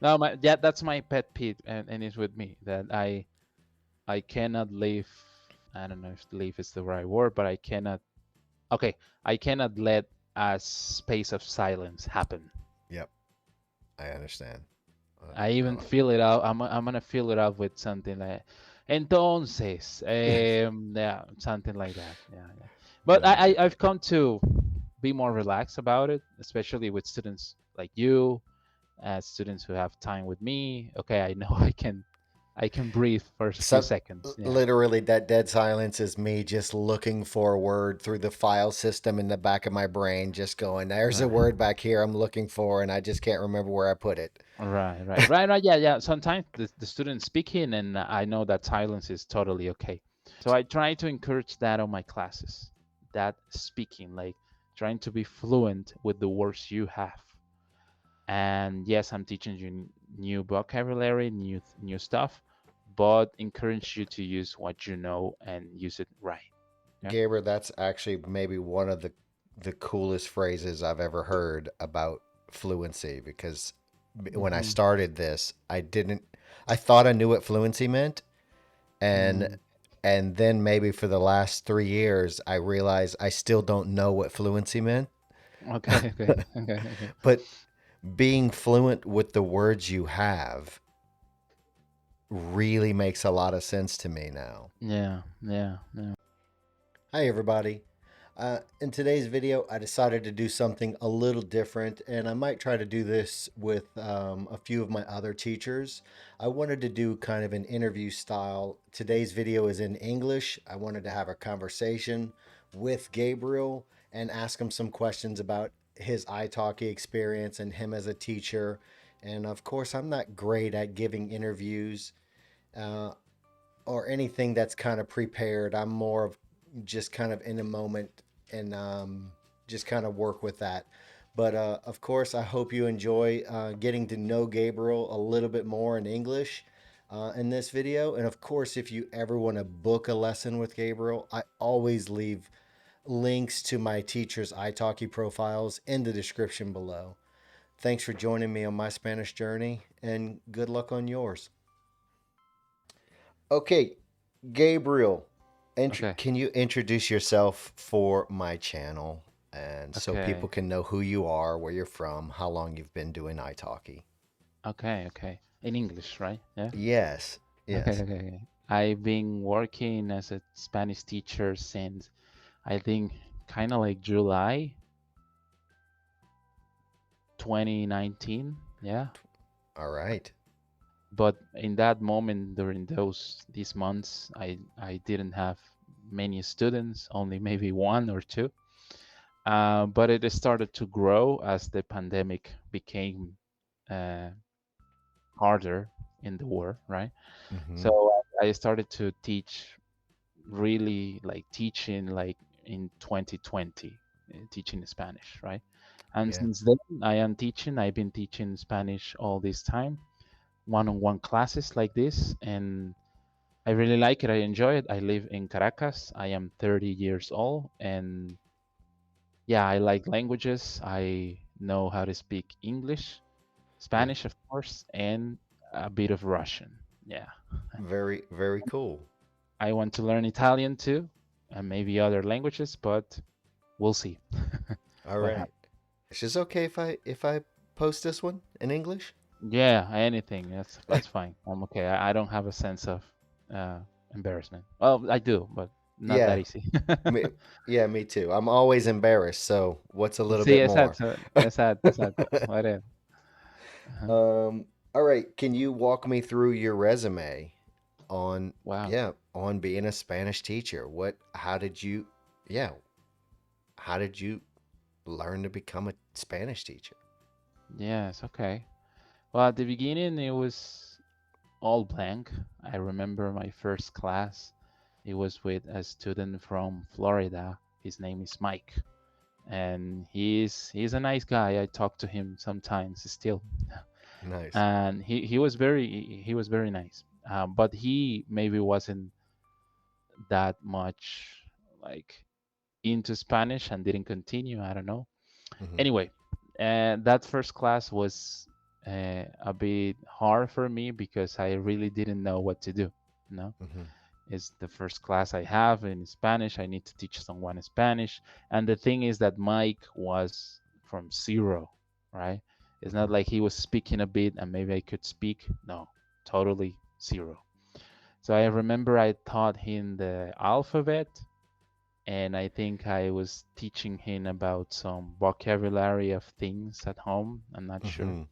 No, yeah, that's my pet peeve, and it's with me that I cannot leave. I don't know if leave is the right word, but I cannot. Okay, I cannot let a space of silence happen. Yep, I understand. I even No, feel it out. I'm gonna fill it out with something like, entonces, yeah, something like that. Yeah, yeah. But no, I get I've that. come to be more relaxed about it, especially with students like you, students who have time with me. Okay, I know I can breathe for a few So seconds. Yeah. literally, that dead silence is me just looking for a word through the file system in the back of my brain, just going, "There's a Right. word back here I'm looking for, and I just can't remember where I put it." Right. Yeah, yeah. Sometimes the student's speaking, and I know that silence is totally okay. So I try to encourage that on my classes, that speaking, like trying to be fluent with the words you have. And yes, I'm teaching you new vocabulary, new stuff, but encourage you to use what you know and use it right. Okay. Gabriel, that's actually maybe one of the coolest phrases I've ever heard about fluency because when I Mm-hmm. started this, I thought I knew what fluency meant, and Mm, and then maybe for the last 3 years I realized I still don't know what fluency meant. okay. Okay. Okay. Okay. But being fluent with the words you have really makes a lot of sense to me now. Yeah. Yeah. Yeah. Hi, everybody. In today's video, I decided to do something a little different, and I might try to do this with a few of my other teachers. I wanted to do kind of an interview style. Today's video is in English. I wanted to have a conversation with Gabriel and ask him some questions about his italki experience and him as a teacher. And of course, I'm not great at giving interviews. Uh, or anything that's kind of prepared. I'm more of just kind of in the moment and just kind of work with that. But of course, I hope you enjoy getting to know Gabriel a little bit more in English in this video. And of course, if you ever want to book a lesson with Gabriel, I always leave links to my teacher's italki profiles in the description below. Thanks for joining me on my Spanish journey, and good luck on yours. Okay, Gabriel, Okay. can you introduce yourself for my channel and so people Okay. can know who you are, where you're from, how long you've been doing italki? Okay. Okay. In English, right? Yeah. Yes, Okay. yes. Okay. Okay. I've been working as a Spanish teacher since I think kind of like July 2019. Yeah. All right. But in that moment, during these months, I didn't have many students, only maybe one or two. But it started to grow as the pandemic became uh, harder in the world, right? Mm-hmm. So I started to teach, really like teaching like in 2020, teaching Spanish, right? And Yeah. since then, I am teaching. I've been teaching Spanish all this time, one-on-one classes like this, and I really like it. I enjoy it. I live in Caracas. I am 30 years old, and yeah, I like languages. I know how to speak English, Yeah. Spanish, of course, and a bit of Russian. Yeah. Very, very cool. I want to learn Italian too, and maybe other languages, but we'll see All what right. happens. Is it okay if I post this one in English? Yeah, anything. That's fine. I'm okay. I don't have a sense of embarrassment. Well, I do, but not that Yeah. easy. Me, yeah, me too. I'm always embarrassed, so what's a little Sí, bit more? exacto, exacto, exacto. Whatever. Uh-huh. All right. Can you walk me through your resume on, Wow. yeah, on being a Spanish teacher? Yeah, how did you learn to become a Spanish teacher? Yes, okay. Well, at the beginning, it was all blank. I remember my first class. It was with a student from Florida. His name is Mike, and he's a nice guy. I talk to him sometimes still, Nice. and he was very nice. But he maybe wasn't that much like into Spanish and didn't continue. I don't know. Hmm. Anyway, that first class was a bit hard for me because I really didn't know what to do. You know, Hmm. it's the first class I have in Spanish. I need to teach someone Spanish, and the thing is that Mike was from zero, right? It's not Hmm. like he was speaking a bit and maybe I could speak. No, totally zero. So I remember I taught him the alphabet, and I think I was teaching him about some vocabulary of things at home. I'm not sure. Hmm.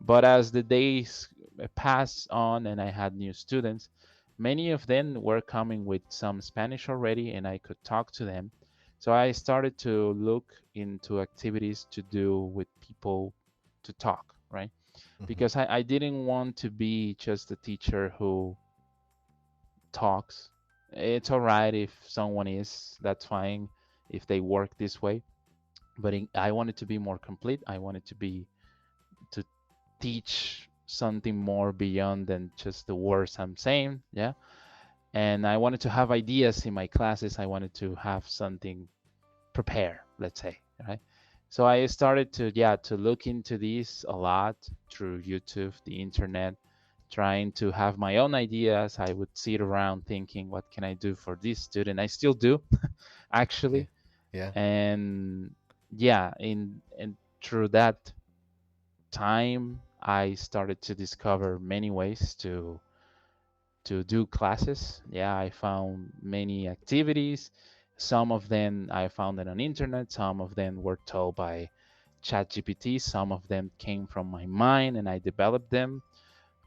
But as the days passed on and I had new students, many of them were coming with some Spanish already and I could talk to them. So I started to look into activities to do with people to talk, right? Hmm. Because I didn't want to be just a teacher who talks. It's all right if someone is, that's fine if they work this way. But I wanted to be more complete. I wanted to teach something more beyond than just the words I'm saying. Yeah. And I wanted to have ideas in my classes. I wanted to have something prepared, let's say, right? So I started to, yeah, to look into this a lot through YouTube, the internet, trying to have my own ideas. I would sit around thinking, what can I do for this student? I still do, Yeah. actually. Yeah. And yeah, in through that time, I started to discover many ways to do classes. Yeah, I found many activities. Some of them I found it on internet. Some of them were told by ChatGPT. Some of them came from my mind and I developed them.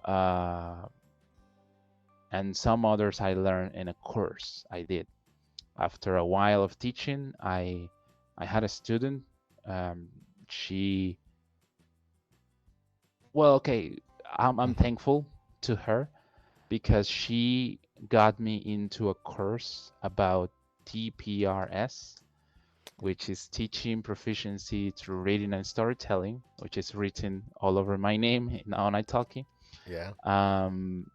Uh, and some others I learned in a course I did. After a while of teaching, I had a student. Um, she well, okay. I'm Hmm. thankful to her because she got me into a course about TPRS, which is teaching proficiency through reading and storytelling, which is written all over my name on Italki. Yeah. Um,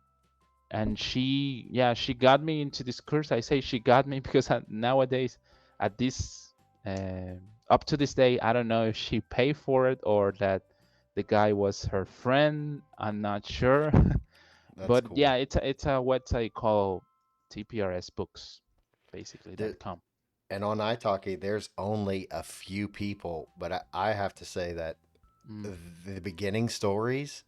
and yeah, she got me into this course. I say she got me because nowadays, at this, uh, up to this day, I don't know if she paid for it or that the guy was her friend. I'm not sure. That's But yeah, cool. it's a website called TPRS Books, basically There, .com. and on italki, there's only a few people, but I have to say that Mm. the beginning stories,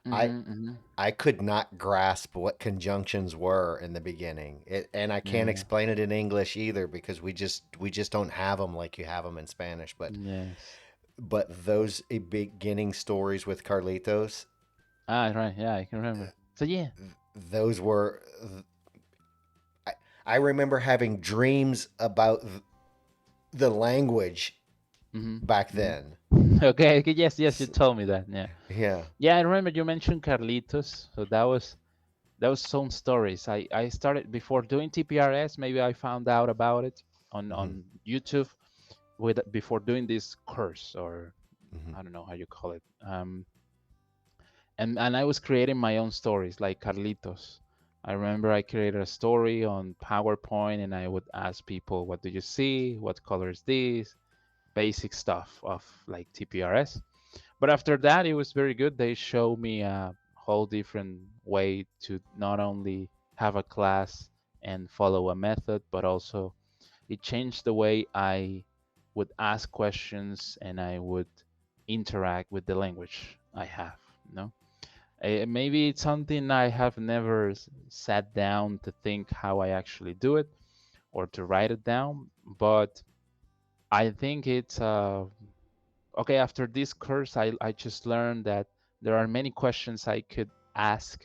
I Mm-hmm, mm-hmm. I could not grasp what conjunctions were in the beginning. And I can't Yeah. explain it in English either because we just don't have them like you have them in Spanish. Yes. But those beginning stories with Carlitos, Ah, right. Yeah, I can remember. So yeah. those were. I, I remember having dreams about the language Mm-hmm. back then. Mm-hmm. Okay. Okay. Yes. Yes. You S- told me that. Yeah. Yeah. Yeah. I remember you mentioned Carlitos. So that was some stories. I started before doing TPRS. Maybe I found out about it on Hmm. on YouTube with before doing this course, or Hmm. I don't know how you call it. And I was creating my own stories like Carlitos. I remember I created a story on PowerPoint and I would ask people, what do you see? What color is this? Basic stuff of like TPRS. But after that, it was very good. They showed me a whole different way to not only have a class and follow a method, but also it changed the way I would ask questions and I would interact with the language I have. You know? Maybe it's something I have never sat down to think how I actually do it or to write it down, but I think it's okay. After this course, I just learned that there are many questions I could ask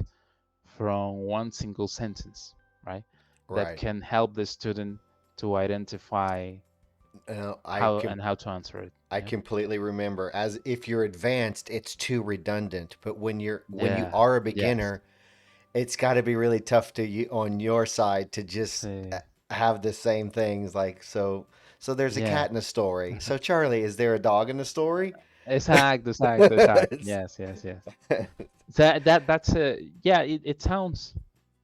from one single sentence, right? That Right. can help the student to identify Uh, I how can and how to answer it. I Yeah. completely remember. As if you're advanced, it's too redundant. But when you Yeah. are a Yes. beginner, it's got to be really tough to you on your side to just See. have the same things like so. So there's a Yeah. cat in a story. So Charlie, is there a dog in the story? Exact. Exact. Exact. Yes. Yes. Yes. That's a yeah. It sounds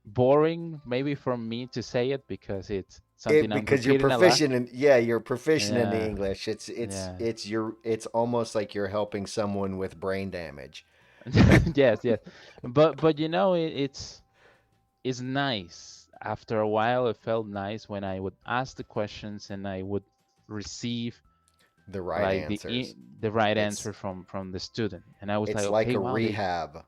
boring maybe for me to say it because it's something I'm Because you're repeating a lot. proficient in yeah, you're proficient in the Yeah. English. It's Yeah. it's almost like you're helping someone with brain damage. Yes, yes. But it's nice. After a while, it felt nice when I would ask the questions and I would receive The right like answers. the right It's answer from the student, and I was like, it's like okay, a wow, rehab.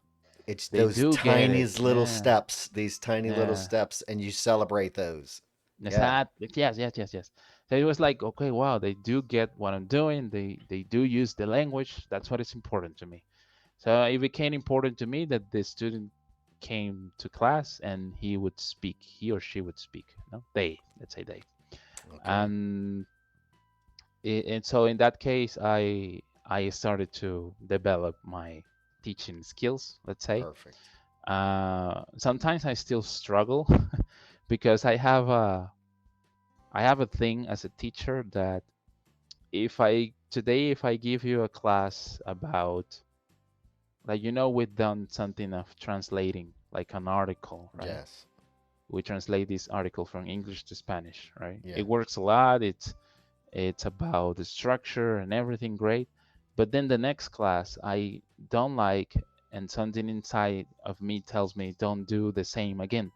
It's they those do get it. tiniest little Yeah, steps, these tiny little yeah. steps, and you celebrate those. Yeah, Exactly. Yes, yes, yes, yes. So it was like, okay, wow, they do get what I'm doing. They do use the language. That's what is important to me. So it became important to me that the student came to class and he or she would speak. No, they, let's say they. okay, And and so in that case, I started to develop my teaching skills. Let's say. perfect. Sometimes I still struggle because I have a thing as a teacher that if I give you a class about, like, we've done something of translating like an article, right? Yes, We translate this article from English to Spanish, right? yeah, It works a lot. It's about the structure and everything great. But then the next class I don't like, and something inside of me tells me don't do the same again.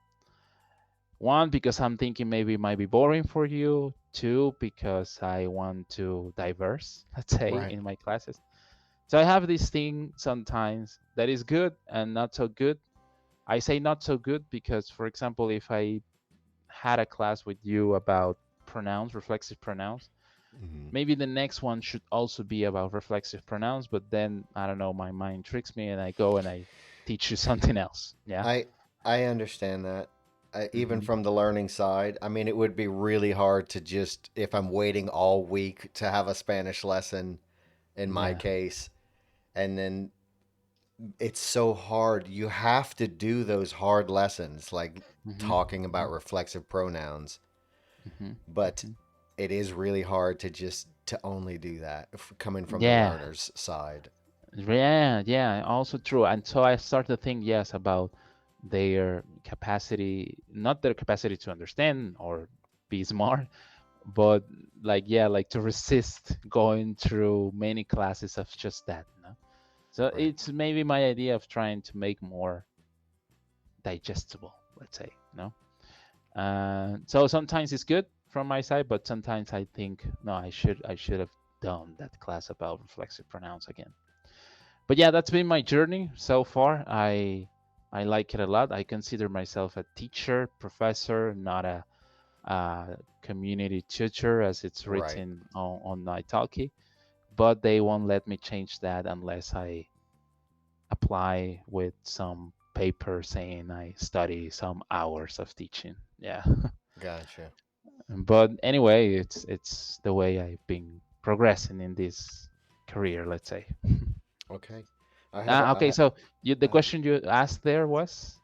One, because I'm thinking maybe it might be boring for you. Two, because I want to diverse, let's say, right. in my classes. So I have this thing sometimes that is good and not so good. I say not so good because, for example, if I had a class with you about pronouns, reflexive pronouns, Mhm. maybe the next one should also be about reflexive pronouns, but then I don't know, my mind tricks me and I go and I teach you something else. Yeah. I I understand that. Even Mm-hmm. from the learning side, I mean, it would be really hard to just if I'm waiting all week to have a Spanish lesson in my Yeah. case, and then it's so hard. You have to do those hard lessons, like Mm-hmm. talking Mm-hmm. about reflexive pronouns, Mm-hmm. but Mm-hmm. it is really hard to just to only do that coming from the Yeah. learner's side. Yeah, yeah, also true. And so I start to think, yes, about their capacity, not their capacity to understand or be smart, but like, yeah, like to resist going through many classes of just that, no? So Right. it's maybe my idea of trying to make more digestible, let's say, no? So sometimes it's good from my side, but sometimes I think, no, I should have done that class about reflexive pronouns again. But yeah, that's been my journey so far. I like it a lot. I consider myself a teacher, professor, not a community tutor as it's Right. written on Italki. But they won't let me change that unless I apply with some paper saying I study some hours of teaching. Yeah. Gotcha. But anyway, it's the way I've been progressing in this career, let's say. Okay. I have a Okay, so the I have question you asked there was?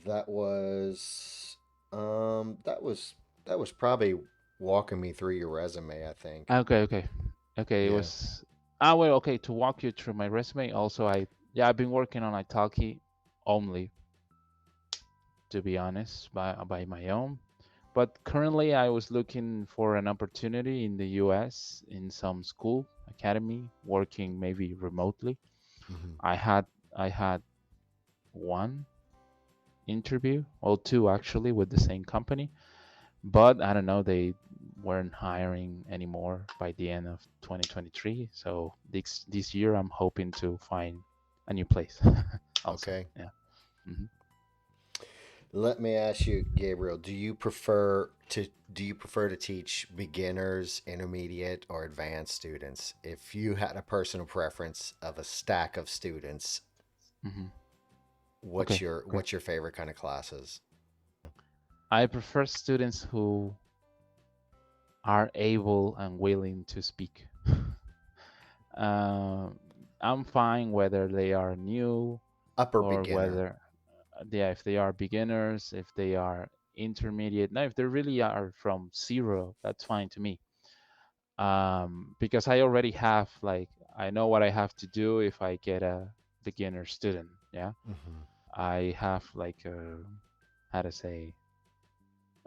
that was that was that was probably walking me through your resume, I think. Okay, okay, okay. It Yeah. was well, okay. To walk you through my resume, also I've been working on Italki only, to be honest, by my own. But currently, I was looking for an opportunity in the U.S. in some school academy, working maybe remotely. Hmm. I had I had one interview, or two actually, with the same company. But I don't know, they weren't hiring anymore by the end of 2023. So this year, I'm hoping to find a new place. Also, Okay. yeah. Hmm. Let me ask you, Gabriel, do you prefer to teach beginners, intermediate, or advanced students? If you had a personal preference of a stack of students, Hmm. Okay, great. what's your favorite kind of classes? I prefer students who are able and willing to speak. Um, I'm fine whether they are new Upper or beginner. whether, yeah, if they are beginners, if they are intermediate. No, if they really are from zero, that's fine to me. Because I already have, like, I know what I have to do if I get a beginner student. Yeah, Hmm. I have like a, how to say,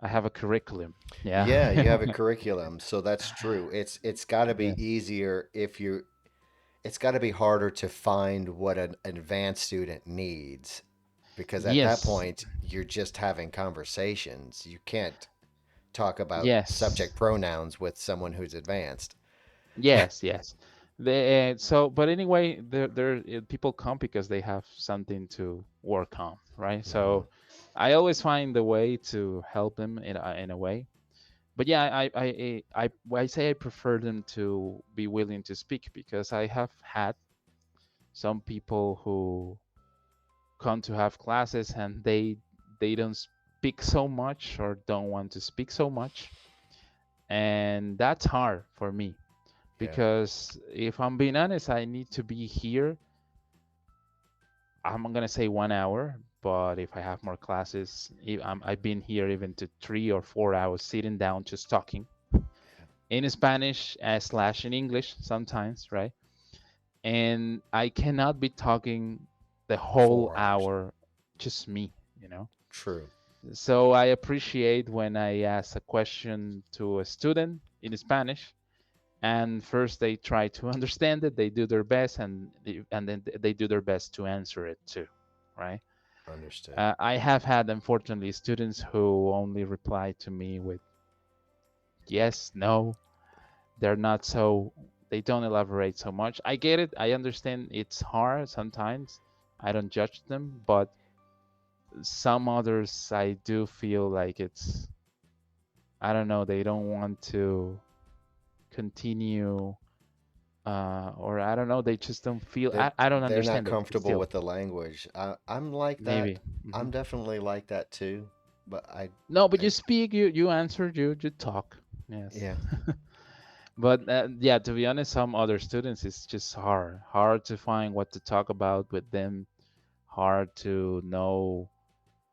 I have a curriculum. Yeah. Yeah, you have a curriculum, so that's true. It's got to Yeah. be easier if you it's got to be harder to find what an advanced student needs because at that Yes, point you're just having conversations. You can't talk about yes, subject pronouns with someone who's advanced. yes, yes. But anyway, people come because they have something to work on, right? Hmm. So I always find the way to help them in a way. But yeah, I say I prefer them to be willing to speak because I have had some people who come to have classes and they don't speak so much or don't want to speak so much, and that's hard for me Yeah. because if I'm being honest, I need to be here. I'm gonna say 1 hour, but if I have more classes, I've been here even to 3 or 4 hours sitting down just talking in Spanish slash in English sometimes, right? And I cannot be talking the whole 4 hours. hour, just me, you know. True. So I appreciate when I ask a question to a student in Spanish, and first they try to understand it, they do their best, and then they do their best to answer it too, right? Understood. I have had, unfortunately, students who only reply to me with yes, no. They're not so, they don't elaborate so much. I get it. I understand it's hard sometimes. I don't judge them, but some others I do feel like it's, I don't know, they don't want to continue, or I don't know, they just don't feel, I don't They're not understand it comfortable still. with the language. I'm like that. Maybe. Hmm. I'm definitely like that too. But No, but you I speak, you answer, you talk. Yes. yeah, But yeah, to be honest, some other students it's just hard to find what to talk about with them, hard to know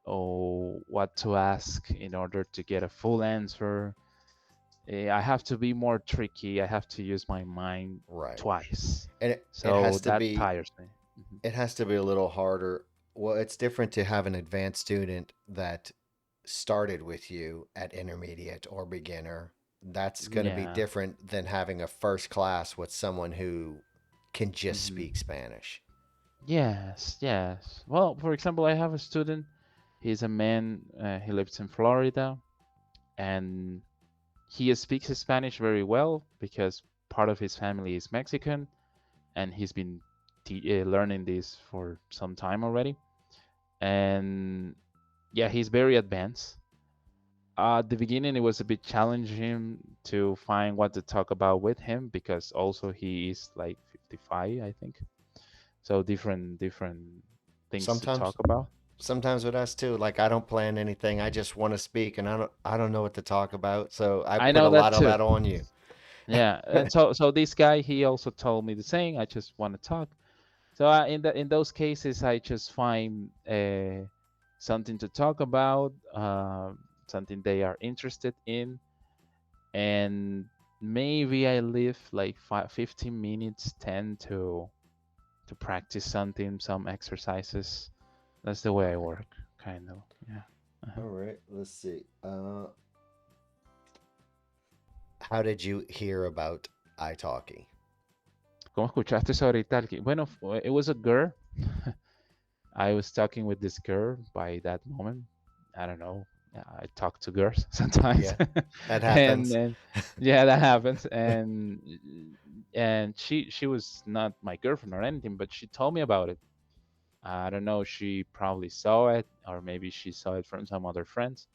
or what to ask in order to get a full answer. I have to be more tricky. I have to use my mind right. twice, And it so has to that be tires me. Hmm. it has to be a little harder. Well, it's different to have an advanced student that started with you at intermediate or beginner. That's going to be Yeah. different than having a first class with someone who can just Hmm. speak Spanish. Yes, yes. Well, for example, I have a student. He's a man. He lives in Florida, and he speaks Spanish very well because part of his family is Mexican, and he's been learning this for some time already. And yeah, he's very advanced. At the beginning, it was a bit challenging to find what to talk about with him because also he is like 55, I think. So different things to Sometimes talk about. sometimes with us too, like I don't plan anything. I just want to speak and I don't know what to talk about. So I I put a know that lot of too. that on you. Yeah. So this guy, he also told me the same. I just want to talk. So in those cases, I just find something to talk about, something they are interested in, and maybe I leave like 15 minutes, 10 to practice something, some exercises. That's the way I Right. work, kind of. Yeah. Uh-huh. All right. Let's see. How did you hear about italki? ¿Cómo escuchaste sobre Italki? Bueno, it was a girl. I was talking with this girl by that moment. I don't know. Yeah, I talk to girls sometimes, Yeah, that and, happens. and yeah, that happens. And she was not my girlfriend or anything, but she told me about it. I don't know. She probably saw it, or maybe she saw it from some other friends.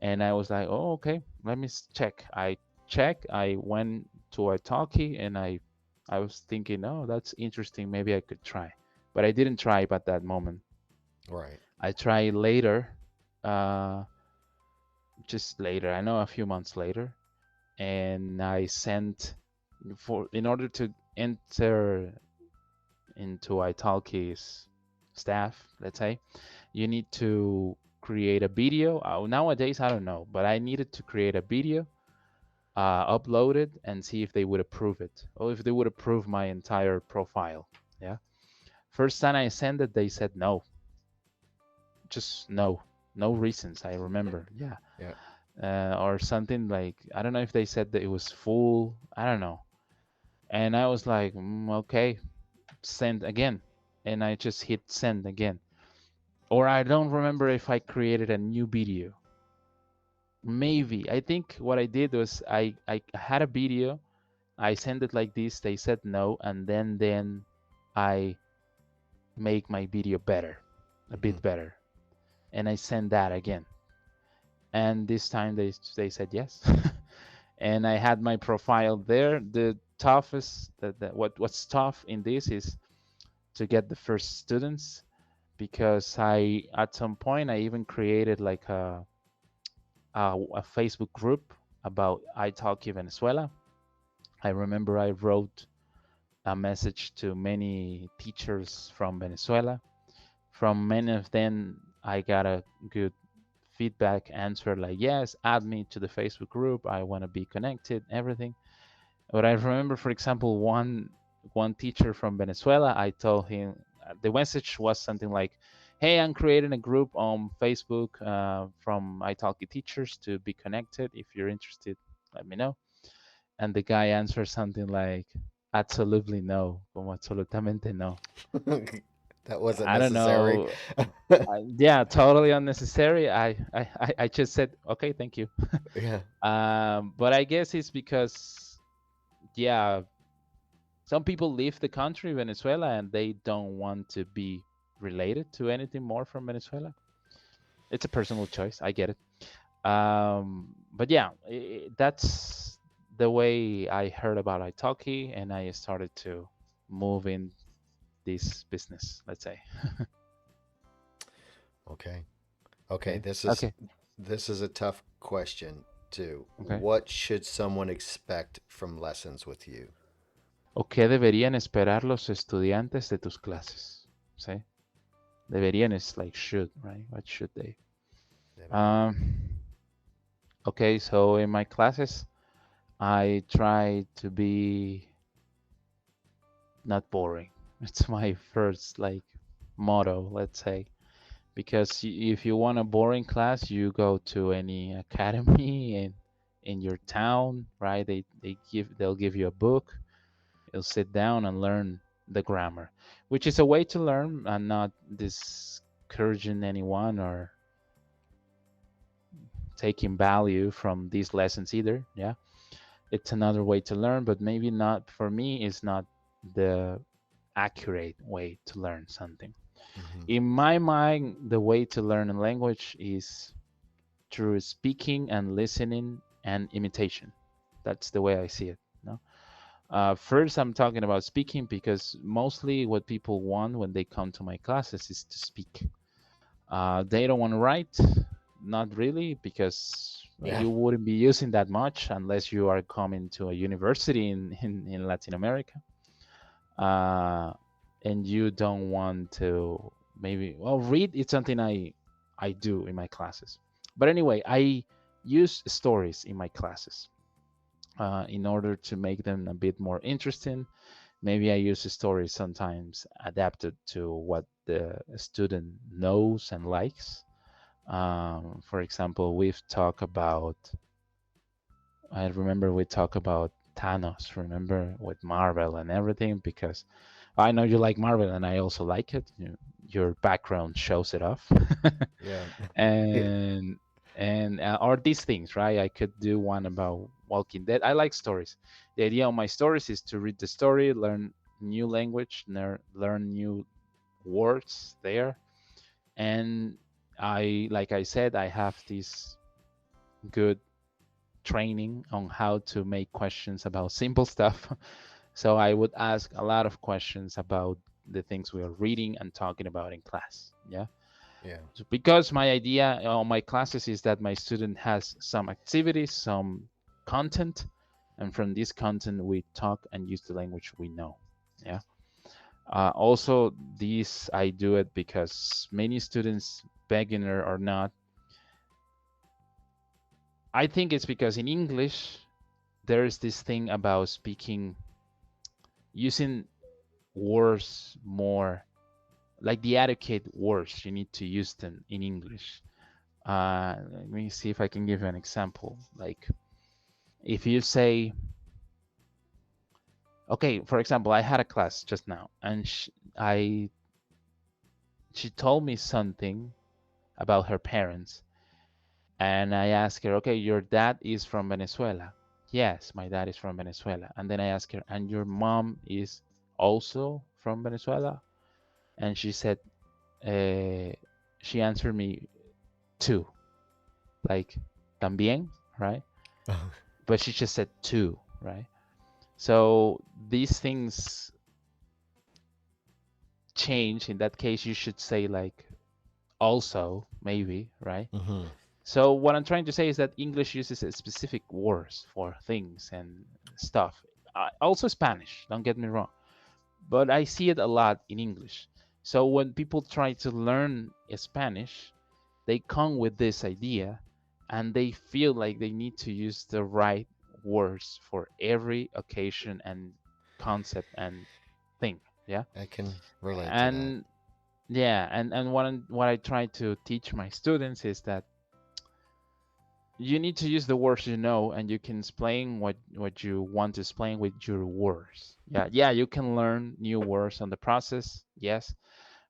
And I was like, oh, okay, let me check. I check. I went to Italki, and I was thinking, oh, that's interesting. Maybe I could try, but I didn't try at that moment. Right. I tried later, uh, just later. I know a few months later, and I sent for in order to enter into Italki's staff. Let's say you need to create a video. Nowadays, I don't know, but I needed to create a video, upload it, and see if they would approve it, or if they would approve my entire profile. Yeah. First time I sent it, they said no, just no, no reasons. I remember. Yeah. Yeah. Or something like I don't know if they said that it was full. I don't know. And I was like, okay, send again. And I just hit send again. Or I don't remember if I created a new video. Maybe. I think what I did was I had a video. I sent it like this. They said no. And then I make my video better, a Mhm. bit better. And I sent that again. And this time they said yes. And I had my profile there. The toughest, what's tough in this is to get the first students, because I at some point I even created like a Facebook group about Italki Venezuela. I remember I wrote a message to many teachers from Venezuela. From many of them, I got a good feedback answer like, yes, add me to the Facebook group. I want to be connected, everything. But I remember, for example, one teacher from Venezuela. I told him the message was something like, "Hey, I'm creating a group on Facebook from Italki teachers to be connected. If you're interested, let me know." And the guy answered something like, "Absolutely no, como absolutamente no." That wasn't I don't necessary. know. Yeah, totally unnecessary. I just said, "Okay, thank you." Yeah. But I guess it's because, yeah, some people leave the country, Venezuela, and they don't want to be related to anything more from Venezuela. It's a personal choice. I get it. But yeah, that's the way I heard about Italki, and I started to move in this business, let's say. Okay. Okay. Okay. This is Okay. this is a tough question too. Okay. What should someone expect from lessons with you? ¿O qué deberían esperar los estudiantes de tus clases? ¿Sí? Deberían is like should, right? What should they? Deberían. Um, okay, so in my classes, I try to be not boring. It's my first like motto, let's say, because if you want a boring class, you go to any academy in your town, right? They'll give you a book. You'll sit down and learn the grammar, which is a way to learn and not discouraging anyone or taking value from these lessons either. Yeah, it's another way to learn, but maybe not for me. Is not the accurate way to learn something. Hmm. In my mind, the way to learn a language is through speaking and listening and imitation. That's the way I see it. No? First, I'm talking about speaking because mostly what people want when they come to my classes is to speak. They don't want to write, not really, because Yeah. you wouldn't be using that much unless you are coming to a university in Latin America. Uh, and you don't want to maybe, well, read it's something I do in my classes. But anyway, I use stories in my classes in order to make them a bit more interesting. Maybe I use stories sometimes adapted to what the student knows and likes. For example, we've talked about, I remember we talked about Thanos, remember, with Marvel and everything, because I know you like Marvel and I also like it. Your background shows it off. Yeah. and or these things, right? I could do one about Walking Dead. I like stories. The idea of my stories is to read the story, learn new language, learn new words there, and like I said, I have this good training on how to make questions about simple stuff. So I would ask a lot of questions about the things we are reading and talking about in class. Yeah. Yeah. So because my idea on my classes is that my student has some activities, some content, and from this content we talk and use the language we know. Yeah. Also, this I do it because many students, beginner or not, I think it's because in English there is this thing about speaking using words more like the adequate words. You need to use them in English. Let me see if I can give you an example. Like if you say, Okay, for example, I had a class just now, and I she told me something about her parents, and I asked her, okay, your dad is from Venezuela. Yes, my dad is from Venezuela. And then I asked her, and your mom is also from Venezuela? And she said, uh, she answered me two, like también, right? But she just said two, right? So these things change. In that case, you should say like also, maybe, right? Hmm. So what I'm trying to say is that English uses a specific words for things and stuff. Also Spanish, don't get me wrong, but I see it a lot in English. So when people try to learn Spanish, they come with this idea and they feel like they need to use the right words for every occasion and concept and thing. Yeah. I can relate to that. And yeah, and what I try to teach my students is that you need to use the words you know, and you can explain what you want to explain with your words. Yeah, you can learn new words on the process, yes,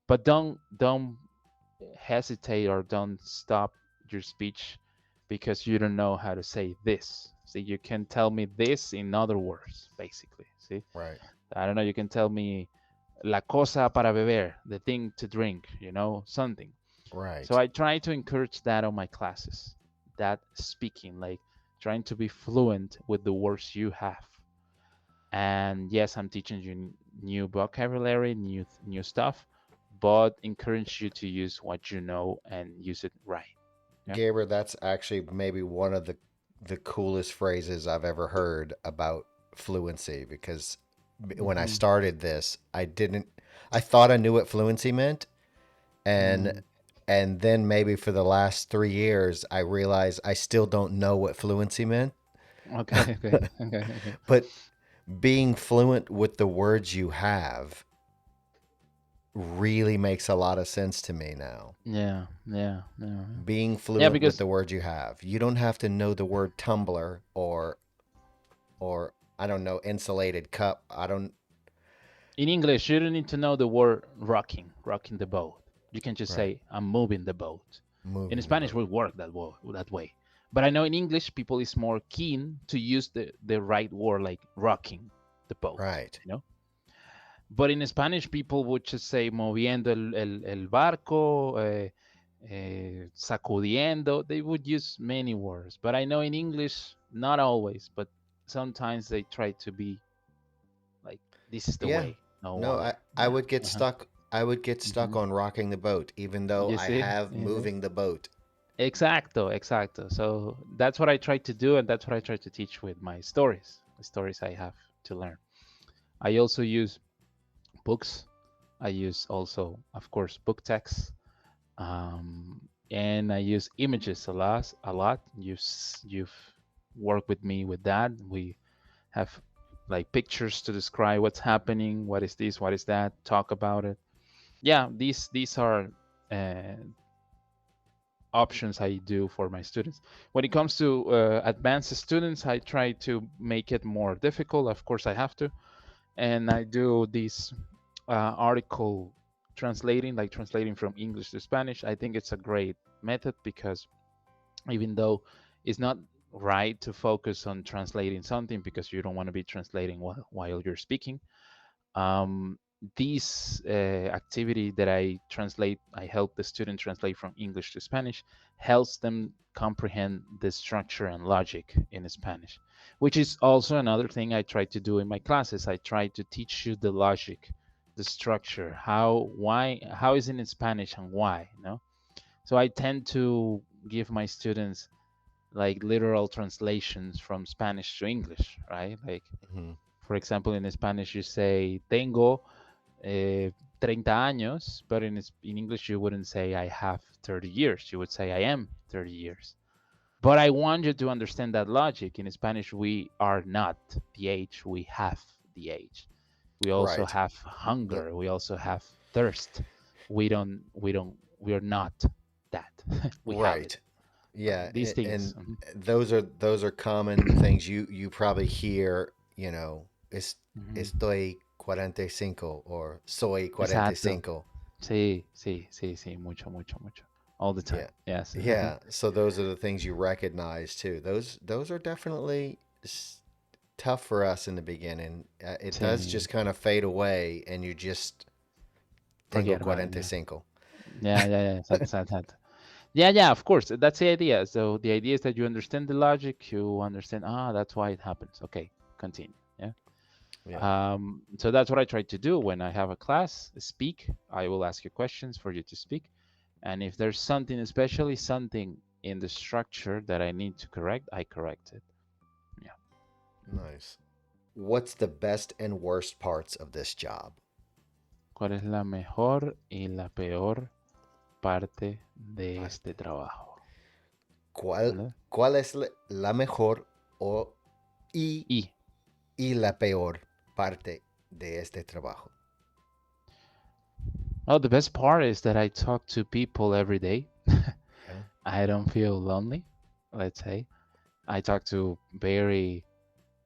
but don't hesitate or don't stop your speech because you don't know how to say this. See, you can tell me this in other words, basically. See, Right. I don't know, you can tell me la cosa para beber, the thing to drink, something. So Right. I try to encourage that on my classes, that speaking, like trying to be fluent with the words you have. And yes, I'm teaching you new vocabulary, new stuff, but encourage you to use what you know and use it right. Yeah. Gabriel, that's actually maybe one of the coolest phrases I've ever heard about fluency because when I Mm-hmm. started this, I thought I knew what fluency meant, and Mm. and then maybe for the last 3 years I realized I still don't know what fluency meant. Okay. Okay. Okay. Okay. But being fluent with the words you have really makes a lot of sense to me now. Yeah. Yeah. Yeah. Being Yeah. fluent with Because the words you have. You don't have to know the word tumbler or I don't know, insulated cup. I don't. in English, you don't need to know the word rocking the boat. You can just Right. say, I'm moving the boat. In Moving the Spanish, boat. will work that way. But I know in English, people is more keen to use the right word, like rocking the boat, Right. you know? But in Spanish, people would just say moviendo el barco, sacudiendo. They would use many words. But I know in English, not always, but sometimes they try to be like, this is the Yeah. way, no No, other. I Yeah. would get Uh-huh. stuck. I would get stuck Hmm. on rocking the boat, even though You I see? have You see? moving the boat. Exacto, exacto. So that's what I try to do, and that's what I try to teach with my stories, the stories I have to learn. I also use books. I use also, of course, book text, and I use images a lot. A lot. You've worked with me with that. We have like pictures to describe what's happening, what is this, what is that, talk about it. Yeah, these are uh, options I do for my students. When it comes to advanced students, I try to make it more difficult. Of course, I have to, and I do this article translating, like translating from English to Spanish. I think it's a great method because even though it's not right to focus on translating something because you don't want to be translating while you're speaking, um, this activity that I help the student translate from English to Spanish, helps them comprehend the structure and logic in Spanish, which is also another thing I try to do in my classes. I try to teach you the logic, the structure, how is it in Spanish and why, So I tend to give my students like literal translations from Spanish to English, right? Like, Hmm. for example, in Spanish, you say tengo 30 años, but in English, you wouldn't say I have 30 years. You would say I am 30 years. But I want you to understand that logic. In Spanish, we are not the age, we have the age. We also Right. have The hunger. We also have thirst. We are not that. We have it. right. Yeah, These things. and those are common things you probably hear, es, Mhm. estoy 45 or soy Exacto. 45. Sí, sí, sí, sí, mucho, mucho, mucho. All the time. Yeah. Yes. Yeah. So those are the things you recognize too. Those are definitely tough for us in the beginning. It does Sí. just kind of fade away, and you just tengo Forget about it. Yeah. 45. Yeah, yeah, yeah. Exacto, exacto. Yeah, yeah, of course. That's the idea. So the idea is that you understand the logic, you understand, that's why it happens. Okay, continue. Yeah. Yeah. So that's what I try to do when I have a class, speak. I will ask you questions for you to speak. And if there's something, especially something in the structure that I need to correct, I correct it. Yeah. Nice. What's the best and worst parts of this job? ¿Cuál es la mejor y la peor parte de este Parte. trabajo? ¿Cuál, ¿Verdad? cuál es la mejor o, y, Y y la peor parte de este trabajo? oh, the best part is that I talk to people every day. Yeah. I don't feel lonely, let's say. I talk to very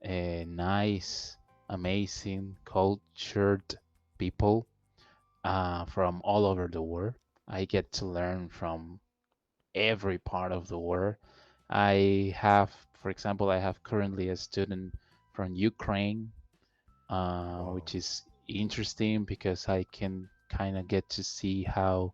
nice, amazing, cultured people from all over the world. I get to learn from every part of the world. I have, for example, I have currently a student from Ukraine, Wow. which is interesting because I can kind of get to see how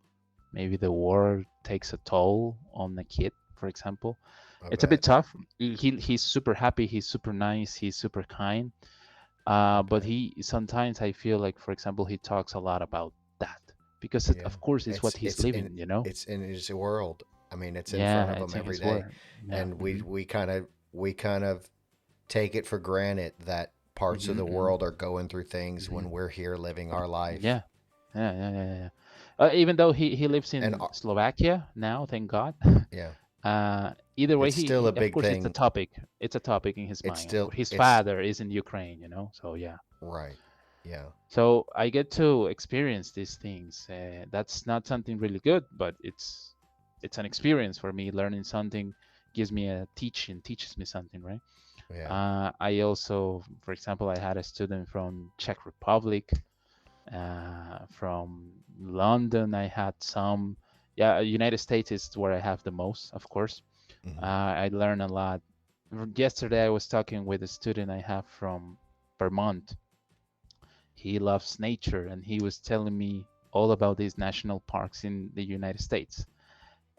maybe the war takes a toll on the kid, for example. I It's a bit bet. tough. He's super happy. He's super nice. He's super kind. I But bet. he sometimes I feel like, for example, he talks a lot about that because Yeah. of course it's what It's he's it's in living. You know? it's in his world. I mean, it's in front Yeah, of him it's in every his day, word. Yeah. and we kind of take it for granted that parts of the Hmm. world are going through things Hmm. when we're here living our life. Yeah. Yeah. Yeah. Yeah. Yeah. Even though he lives And in Slovakia now, thank God. yeah, Either way, it's still a of big course it's a thing. topic. It's a topic in his It's mind. Of still course, his it's father is in Ukraine. So yeah. right. Yeah. So I get to experience these things. That's not something really good, but it's an experience for me. Learning something gives me a teaches me something, right? Yeah. I also, for example, I had a student from Czech Republic, from London. I had some. Yeah, United States is where I have the most, of course. Hmm. I learn a lot. Yesterday, I was talking with a student I have from Vermont. He loves nature, and he was telling me all about these national parks in the United States.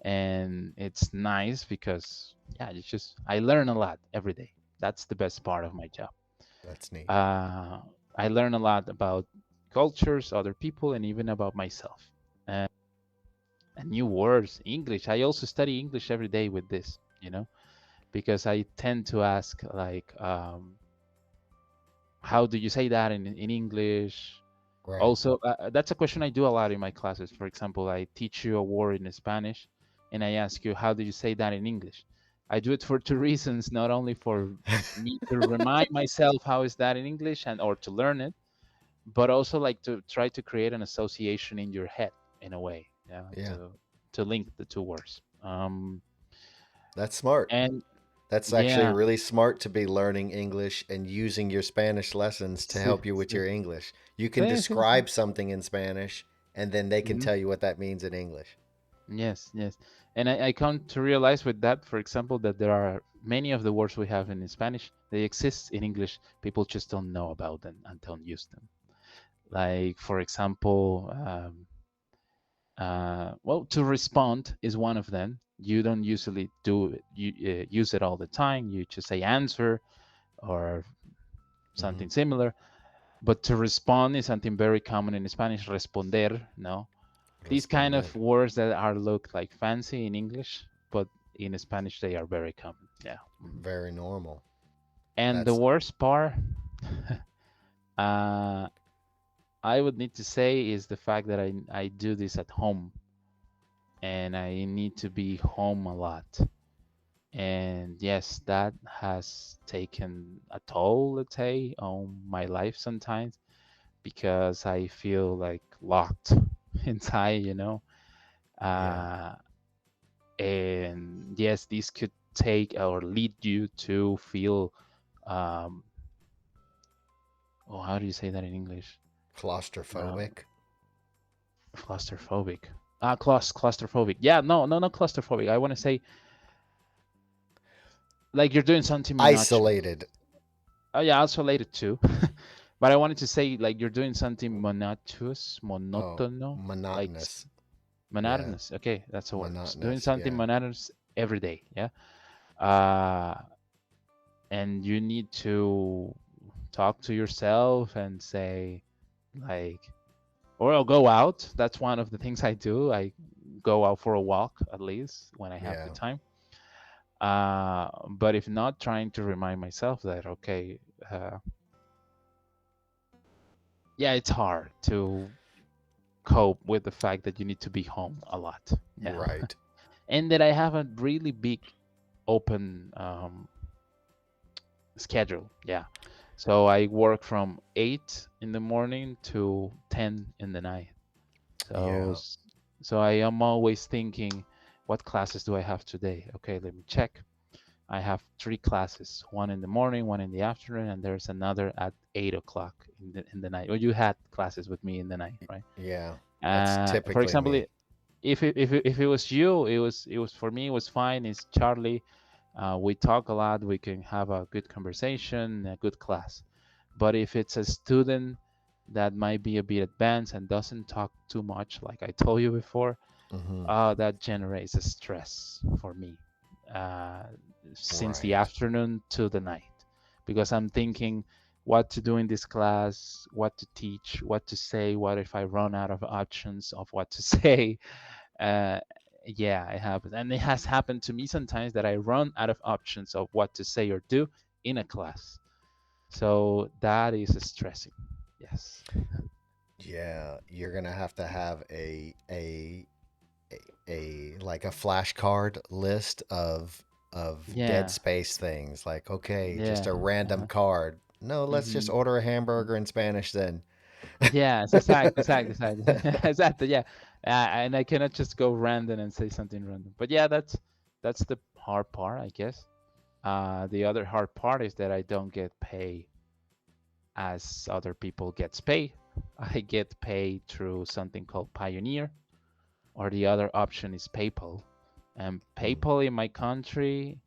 And it's nice because, yeah, it's just, I learn a lot every day. That's the best part of my job. That's neat. Uh, I learn a lot about cultures, other people, and even about myself. And, and new words, English. I also study English every day with this, because I tend to ask, like, how do you say that in English? Right. Also, that's a question I do a lot in my classes. For example, I teach you a word in Spanish, and I ask you, how do you say that in English? I do it for two reasons: not only for me to remind myself how is that in English and or to learn it, but also like to try to create an association in your head in a way, yeah, Yeah. to link the two words. That's smart. And That's actually yeah, really smart to be learning English and using your Spanish lessons to sí, help you with sí, your English. You can sí, sí, sí. describe something in Spanish and then they can Mhm. tell you what that means in English. Yes, yes. And I come to realize with that, for example, that there are many of the words we have in Spanish, they exist in English. People just don't know about them and don't use them. Like, for example, well, to respond is one of them. You don't usually use it all the time. You just say answer or Hmm. something similar. But to respond is something very common in Spanish. Responder, no. These kind Responder. of words that are look like fancy in English, but in Spanish they are very common. Yeah. Mhm. Very normal. And the That's worst part, uh, I would need to say, is the fact that I do this at home and I need to be home a lot. And yes, that has taken a toll, let's say, on my life sometimes because I feel like locked inside. yeah. Uh, and yes, this could take or lead you to feel um, Oh, how do you say that in English? Um, Claustrophobic. claustrophobic. Claustrophobic. Yeah, no, not claustrophobic. I want to say like you're doing something monotonous. Isolated. Oh yeah, isolated too. But I wanted to say like you're doing something monotonous, Oh, monotono, like monotonous. Yeah, monotonous. Okay, that's a word. Doing monotonous. something Yeah, monotonous every day. Yeah. Uh, and you need to talk to yourself and say like, or I'll go out. That's one of the things I do. I go out for a walk at least when I have the yeah, time. But if not, trying to remind myself that okay, uh, yeah, it's hard to cope with the fact that you need to be home a lot. Yeah, right. and that I have a really big open schedule. Yeah, so I work from 8 in the morning to 10 in the night. So Yeah, so I am always thinking, what classes do I have today? Okay, let me check. I have three classes, one in the morning, one in the afternoon, and there's another at 8 o'clock in the night. Well, you had classes with me in the night, right? yeah. That's For typically example, me. if it was you, it was for me. It was fine. It's Charlie. We talk a lot. We can have a good conversation, a good class. But if it's a student that might be a bit advanced and doesn't talk too much, like I told you before, Hmm. that generates a stress for me uh, since the Right. afternoon to the night because I'm thinking what to do in this class, what to teach, what to say, what if I run out of options of what to say. Uh, yeah, it happens. And it has happened to me sometimes that I run out of options of what to say or do in a class. So that is stressing. Yes. Yeah, you're gonna have to have a like a flashcard list of dead Yeah. space things. Like, okay, just Yeah. a random Uh-huh. card. No, let's just Hmm. order a hamburger in Spanish then. Yes, exactly. Exactly, yeah. And I cannot just go random and say something random. But yeah, that's the hard part, I guess. The other hard part is that I don't get paid as other people gets paid. I get paid through something called Pioneer, or the other option is PayPal. And Mm, PayPal in my country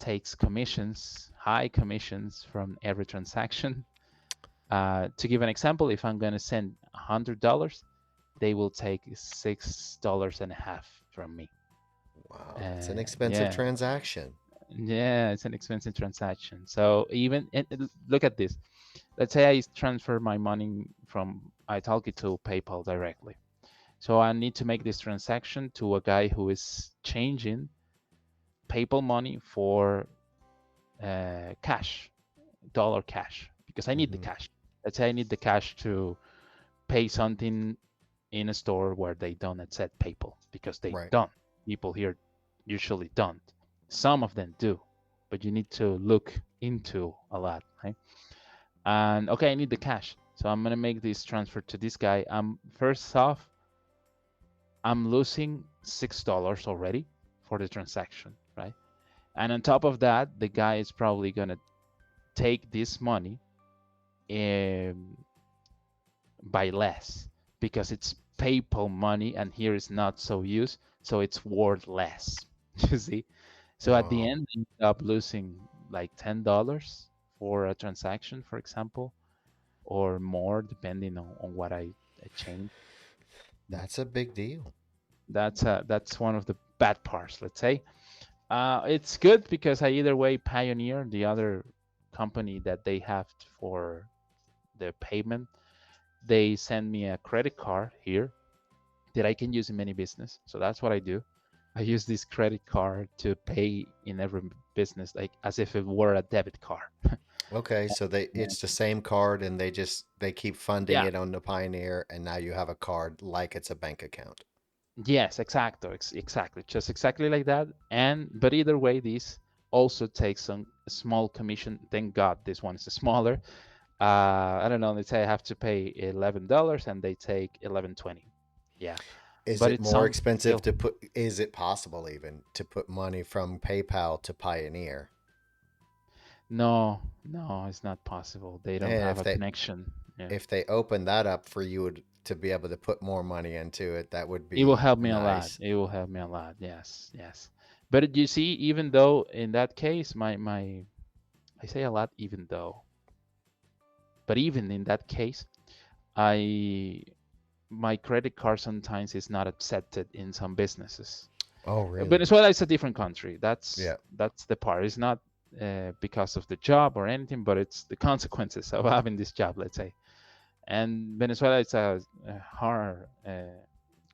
takes commissions, high commissions from every transaction. To give an example, if I'm going to send $100, they will take $6 and a half from me. wow, that's an expensive Yeah, transaction. yeah, it's an expensive transaction. So even look at this. Let's say I transfer my money from Italki to PayPal directly. So I need to make this transaction to a guy who is changing PayPal money for cash, dollar cash, because I need the Hmm. cash. Let's say I need the cash to pay something in a store where they don't accept PayPal because they Right. don't. People here usually don't. Some of them do, but you need to look into a lot, right? And okay, I need the cash, so I'm gonna make this transfer to this guy. First off, I'm losing $6 already for the transaction, right? And on top of that, the guy is probably gonna take this money um, by less because it's PayPal money and here is not so used, so it's worth less. You see? So at the Oh, end, I end up losing like $10 for a transaction, for example, or more depending on what I change. Mm. that's a big deal. That's one of the bad parts, let's say. It's good because I either way Pioneer, the other company that they have for the payment, they send me a credit card here that I can use in many business. So that's what I do. I use this credit card to pay in every business, like as if it were a debit card. Okay, so they it's the same card and they keep funding Yeah. it on the Pioneer and now you have a card like it's a bank account. Yes, exactly, exactly, just exactly like that. And but either way, this also takes some small commission. Thank God this one is smaller. I don't know. Let's say I have to pay $11 and they take 11.20. Yeah, Is but it it's more some expensive still. to put, is it possible even to put money from PayPal to Pioneer? No, no, it's not possible. They don't And have a connection. Yeah. if they open that up for you to be able to put more money into it, that would It will be help me a lot. nice. It will help me a lot. Yes, yes. But you see, even though in that case, I say a lot, even though, but even in that case, I my credit card sometimes is not accepted in some businesses. Oh, really? Venezuela is a different country. Yeah. That's the part. It's not because of the job or anything, but it's the consequences of having this job, let's say. And Venezuela is a hard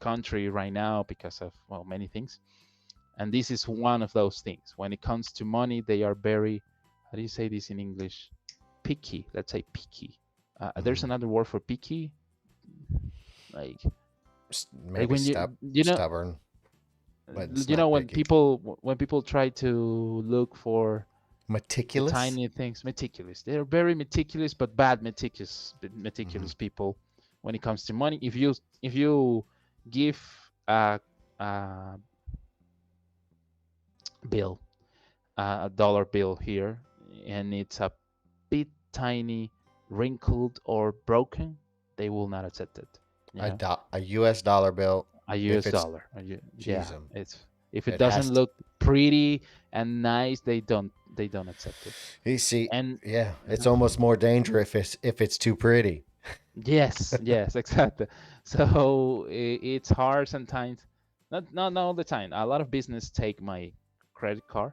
country right now because of well many things, and this is one of those things. When it comes to money, they are very, how do you say this in English? Picky. Let's say picky. There's Hmm. another word for picky, like Maybe when stubborn, but it's you not know picky. when people try to look for the Meticulous. tiny things, meticulous. They're very meticulous, but bad Hmm. meticulous people when it comes to money. If you give a bill, a dollar bill here, and it's a bit tiny, wrinkled or broken, they will not accept it. A, Yeah, a U.S. dollar bill, a if US it's, dollar. geez, Yeah, it's if it it has doesn't to. look pretty and nice, they don't accept it. You see, And yeah, it's uh-huh. almost more dangerous if it's too pretty. Yes, yes, exactly. So it's hard sometimes. Not all the time. A lot of business take my credit card,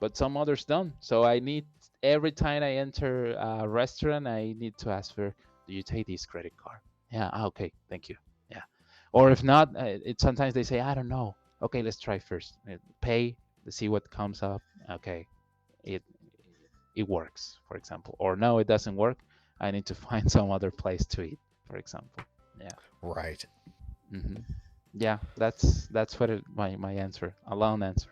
but some others don't. So I need every time I enter a restaurant, I need to ask for, "Do you take this credit card?" Yeah. Okay. Thank you. Yeah. Or if not, it sometimes they say, "I don't know." Okay, let's try first. Pay. Let's see what comes up. Okay. It it works, for example. Or no, it doesn't work. I need to find some other place to eat, for example. Yeah. Right. hmm Yeah, that's what my answer. A long answer.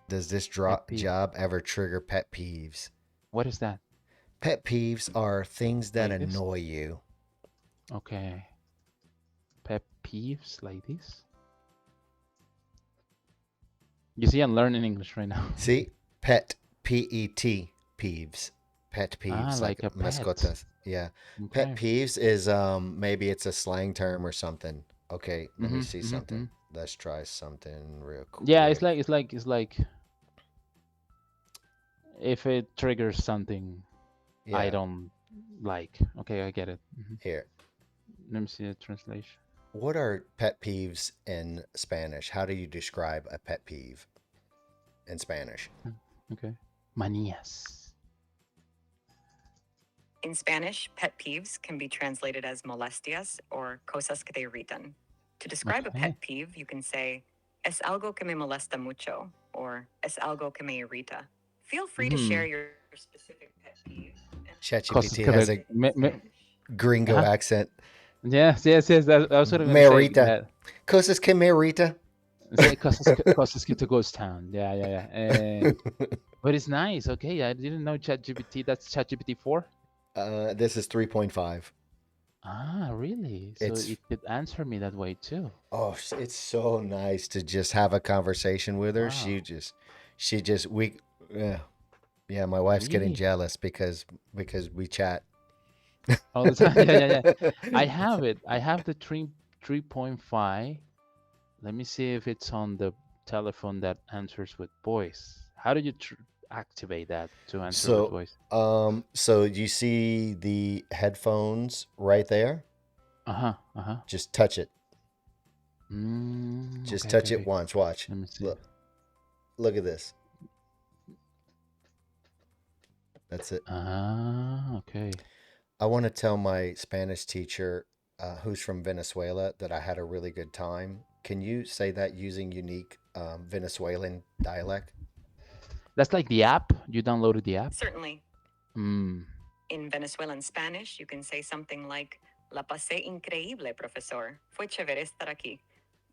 Does this Pet peeve. job ever trigger pet peeves? What is that? Pet peeves are things that Like this? annoy you. Okay. Pet peeves like this. You see, I'm learning English right now. See, pet, P-E-T, peeves. Pet Ah, peeves, like like a pet. mascotas. Yeah. Pet Okay. peeves is maybe it's a slang term or something. Okay, let me see Hmm. something. Let's try something real Yeah, it's like quick. it's like if it triggers something I Yeah, don't like. Okay, I get it. here. Let me see the translation. What are pet peeves in Spanish? How do you describe a pet peeve in Spanish? Okay. Manías. In Spanish, pet peeves can be translated as molestias or cosas que te irritan. To describe a Okay. pet peeve, you can say, es algo que me molesta mucho, or es algo que me irrita. Feel free to share Hmm. your specific pet peeve and Cosas ChatGPT que has te... a in Spanish. gringo Uh-huh. accent. Yes, yes, yes. That was what I'm gonna say. Merita. That Cosas que merita. say cosas que to ghost town. Yeah, yeah, yeah. But it's nice. Okay, I didn't know ChatGPT. That's ChatGPT 4. This is 3.5. Ah, really? So It's it could answer me that way too. oh, it's so nice to just have a conversation with her. Wow. She just we, yeah, yeah. My wife's getting Really? jealous because we chat. All the time. Yeah, yeah, yeah. I have it. I have the 3.5. Let me see if it's on the telephone that answers with voice. How do you activate that to answer with So, voice? so you see the headphones right there? Uh-huh. Uh-huh. Just touch it. Just Okay, okay, touch it okay. once. Watch. Let me see. Look at this. That's it. Ah, okay. I want to tell my Spanish teacher, who's from Venezuela, that I had a really good time. Can you say that using unique Venezuelan dialect? That's like the app. You downloaded the app. Certainly. Mm. In Venezuelan Spanish, you can say something like, La pasé increíble, profesor. Fue chévere estar aquí.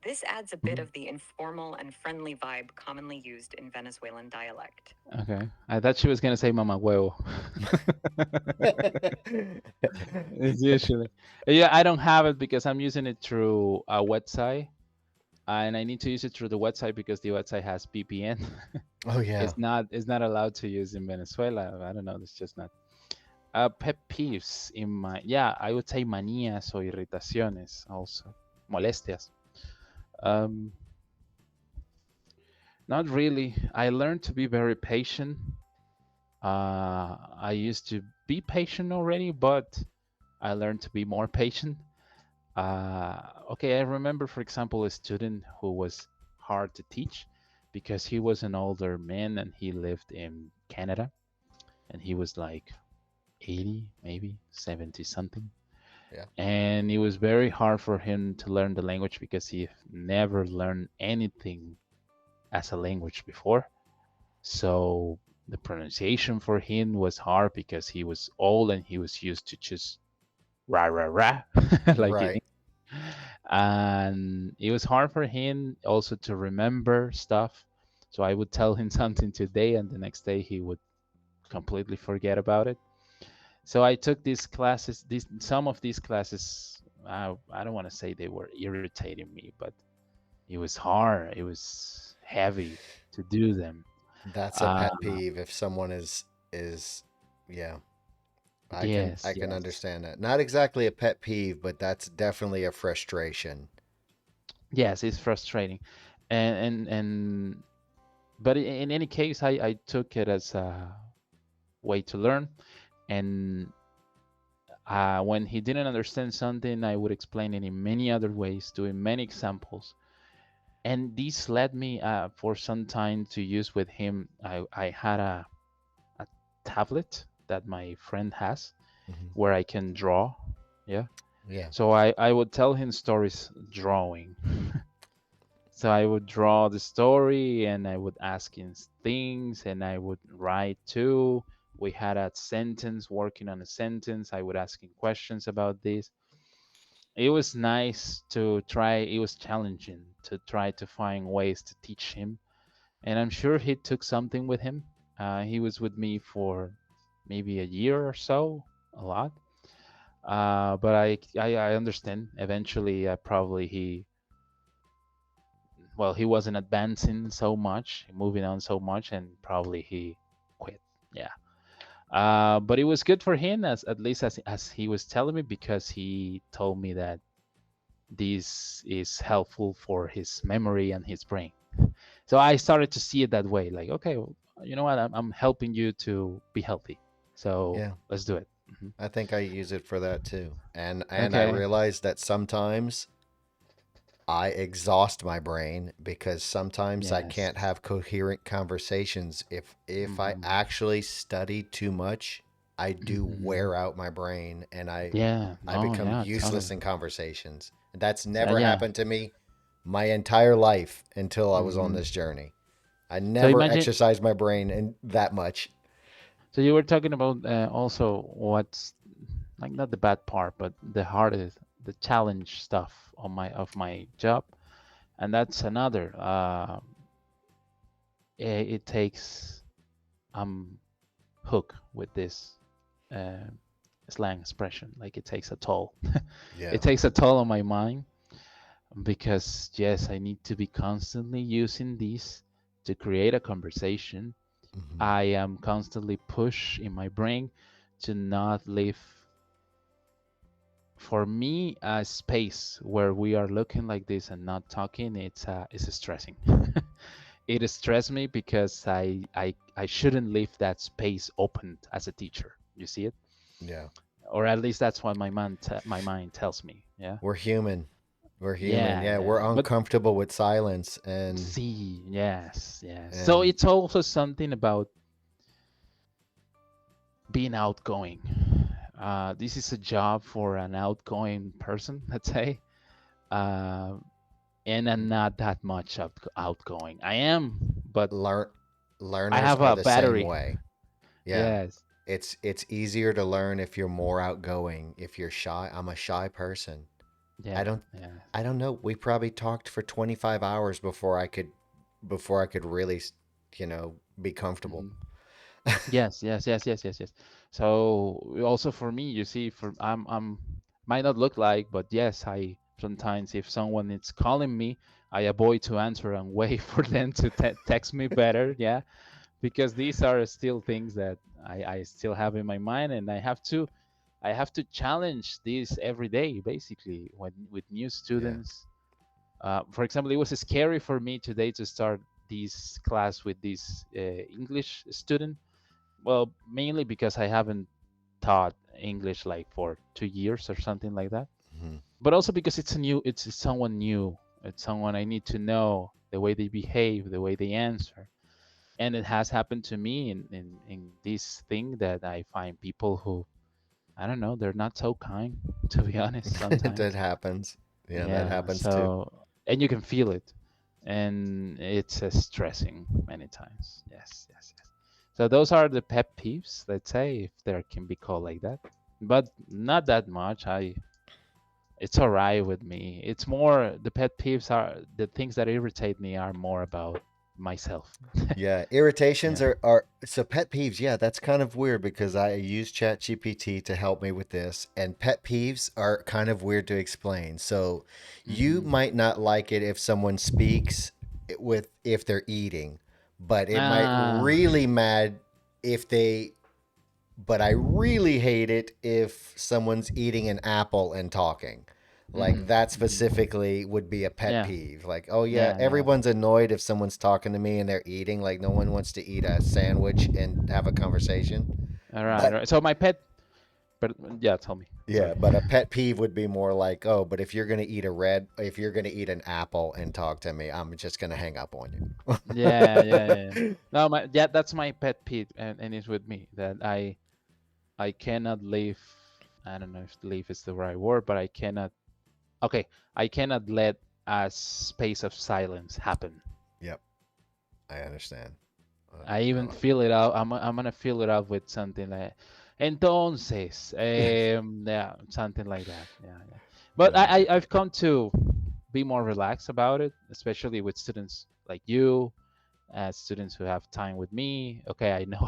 This adds a bit Mhm. of the informal and friendly vibe commonly used in Venezuelan dialect. Okay. I thought she was gonna say mama huevo. It's usually. Yeah, I don't have it because I'm using it through a website. and I need to use it through the website because the website has VPN. Oh yeah. It's not allowed to use in Venezuela. I don't know. It's just not. Pet peeves in my, yeah, I would say manías o irritaciones also, molestias. Um, Not really. I learned to be very patient. I used to be patient already, but I learned to be more patient. Okay, I remember, for example, a student who was hard to teach because he was an older man and he lived in Canada and he was like 80, maybe 70 something. Yeah. And it was very hard for him to learn the language because he never learned anything as a language before. So the pronunciation for him was hard because he was old and he was used to just rah rah rah like in Right. and it was hard for him also to remember stuff. So I would tell him something today, and the next day he would completely forget about it. So I took these classes. These some of these classes. I don't want to say they were irritating me, but it was hard. It was heavy to do them. That's a Uh, pet peeve if someone is yeah. yes, I can yes, understand that. Not exactly a pet peeve, but that's definitely a frustration. yes. It's frustrating, and but in any case, I took it as a way to learn. And when he didn't understand something, I would explain it in many other ways, doing many examples. And this led me for some time to use with him. I had a tablet that my friend has Hmm. where I can draw. Yeah. Yeah. So I would tell him stories drawing. So I would draw the story and I would ask him things and I would write too. We had a sentence, working on a sentence. I would ask him questions about this. It was nice to try, it was challenging to try to find ways to teach him. And I'm sure he took something with him. He was with me for maybe a year or so, a lot. But I understand. Eventually, probably he wasn't advancing so much, moving on so much, and probably he quit. Yeah. But it was good for him, as at least as he was telling me, because he told me that this is helpful for his memory and his brain. So I started to see it that way, like, okay, well, you know what, I'm helping you to be healthy, so Yeah. let's do it. Hmm. I think I use it for that too. And I Okay. realize that sometimes I exhaust my brain because sometimes I Yes. can't have coherent conversations. If I Hmm. actually study too much, I do Hmm. wear out my brain and Yeah. I No. become Yeah. useless Totally. in conversations. That's So, never yeah. happened to me my entire life until I was on Hmm. this journey. I So never imagine. exercised my brain in that much. So you were talking about also what's like not the bad part, but the hardest, the challenge stuff on my job, and that's another. It takes hook with this uh, slang expression. Like it takes a toll. It Yeah. takes a toll on my mind because yes, I need to be constantly using these to create a conversation. Hmm. I am constantly pushed in my brain to not leave for me a space where we are looking like this and not talking. It's stressing. It stressed me because I shouldn't leave that space open as a teacher. You see it, Yeah. or at least that's what my mind tells me. Yeah, We're human. We're human. yeah, Yeah, we're yeah. But uncomfortable with silence see, yes, yes. So and it's also something about being outgoing. This is a job for an outgoing person, let's say. Uh, and I'm not that much outgoing. I am, but learn I learners have are a the same battery. way. Yeah. Yes. It's easier to learn if you're more outgoing. If you're shy, I'm a shy person. I Yeah. don't Yeah. I don't know. We probably talked for 25 hours before I could really, be comfortable. Hmm. Yes. Yes. Yes. Yes. Yes. Yes. So also for me, you see, for I'm might not look like, but yes, I sometimes if someone is calling me, I avoid to answer and wait for them to text me better. Yeah, because these are still things that I still have in my mind, and I have to challenge this every day, basically, when with new Yeah. students. For example, it was scary for me today to start this class with this English student. Well, mainly because I haven't taught English like for 2 years or something like that, Hmm. but also because it's someone new. It's someone I need to know the way they behave, the way they answer. And it has happened to me in this thing that I find people who, I don't know, they're not so kind, to be honest, That sometimes. happens. Yeah, that Yeah, happens too. so, and you can feel it, and it's stressing many times. Yes, yes, yes. So those are the pet peeves, let's say, if there can be called like that, but not that much. It's all right with me. It's more the pet peeves are the things that irritate me are more about myself. Yeah, irritations Yeah. are so pet peeves. Yeah, that's kind of weird because I use ChatGPT to help me with this, and pet peeves are kind of weird to explain. So you Hmm. might not like it if someone speaks with if they're eating, but it might Ah. really mad if they but I really hate it if someone's eating an apple and talking. Like Hmm. that Hmm. specifically would be a pet Yeah. peeve. Like, oh yeah, Yeah. Yeah. everyone's annoyed if someone's talking to me and they're eating. Like no one wants to eat a sandwich and have a conversation. All right. All But right. So my pet, but yeah, tell me. yeah, Sorry. but a pet peeve would be more like, oh, but if you're gonna eat an apple and talk to me, I'm just gonna hang up on Yeah. Yeah. Yeah. Yeah. you. No, yeah, that's my pet peeve, and it's with me that I cannot leave. I don't know if leave is the right word, but I cannot. Okay, I cannot let a space of silence happen. Yep, I understand. I even No, feel it out. I'm gonna feel it out with something like, entonces, yeah, something like that. Yeah, yeah. But no, I get I've it. come to be more relaxed about it, especially with students like you, as students who have time with me. Okay, I know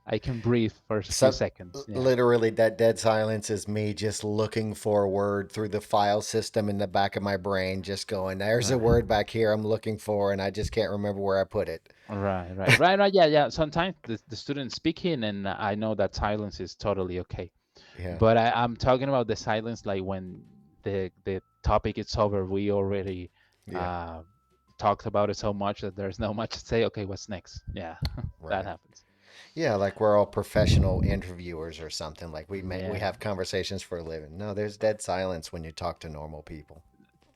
I can breathe for a few Some seconds. Yeah. literally that dead silence is me just looking for a word through the file system in the back of my brain, just going, there's a Right. word back here I'm looking for, and I just can't remember where I put it. Right, right, right, right. Yeah, yeah. Sometimes the student speaking, and I know that silence is totally okay. Yeah, But I'm talking about the silence, like when the topic is over, we already yeah, uh, talked about it so much that there's no much to say. Okay, what's next? Yeah, that right. happens. Yeah, like we're all professional interviewers or something. Like we Yeah. have conversations for a living. No, there's dead silence when you talk to normal people.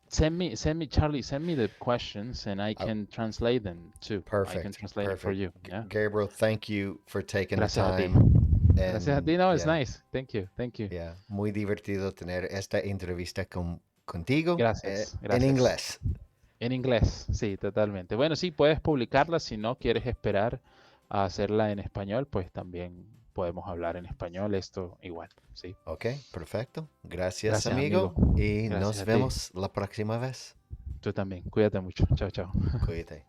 Send me, Charlie. Send me the questions, and I Oh, can translate them too. I can perfect, translate it for perfect. you. Yeah. Gabriel, thank you for taking the Gracias a ti. time. Gracias a And ti. No, it's yeah, nice. Thank you. Thank you. yeah, muy divertido tener esta entrevista contigo Gracias. en Gracias. inglés. En inglés, sí, totalmente. Bueno, sí, puedes publicarla. Si no quieres esperar a hacerla en español, pues también podemos hablar en español. Esto igual, sí. Ok, perfecto. Gracias, Gracias, amigo. amigo. Y Gracias nos a ti. vemos la próxima vez. Tú también. Cuídate mucho. Chao, chao. Cuídate.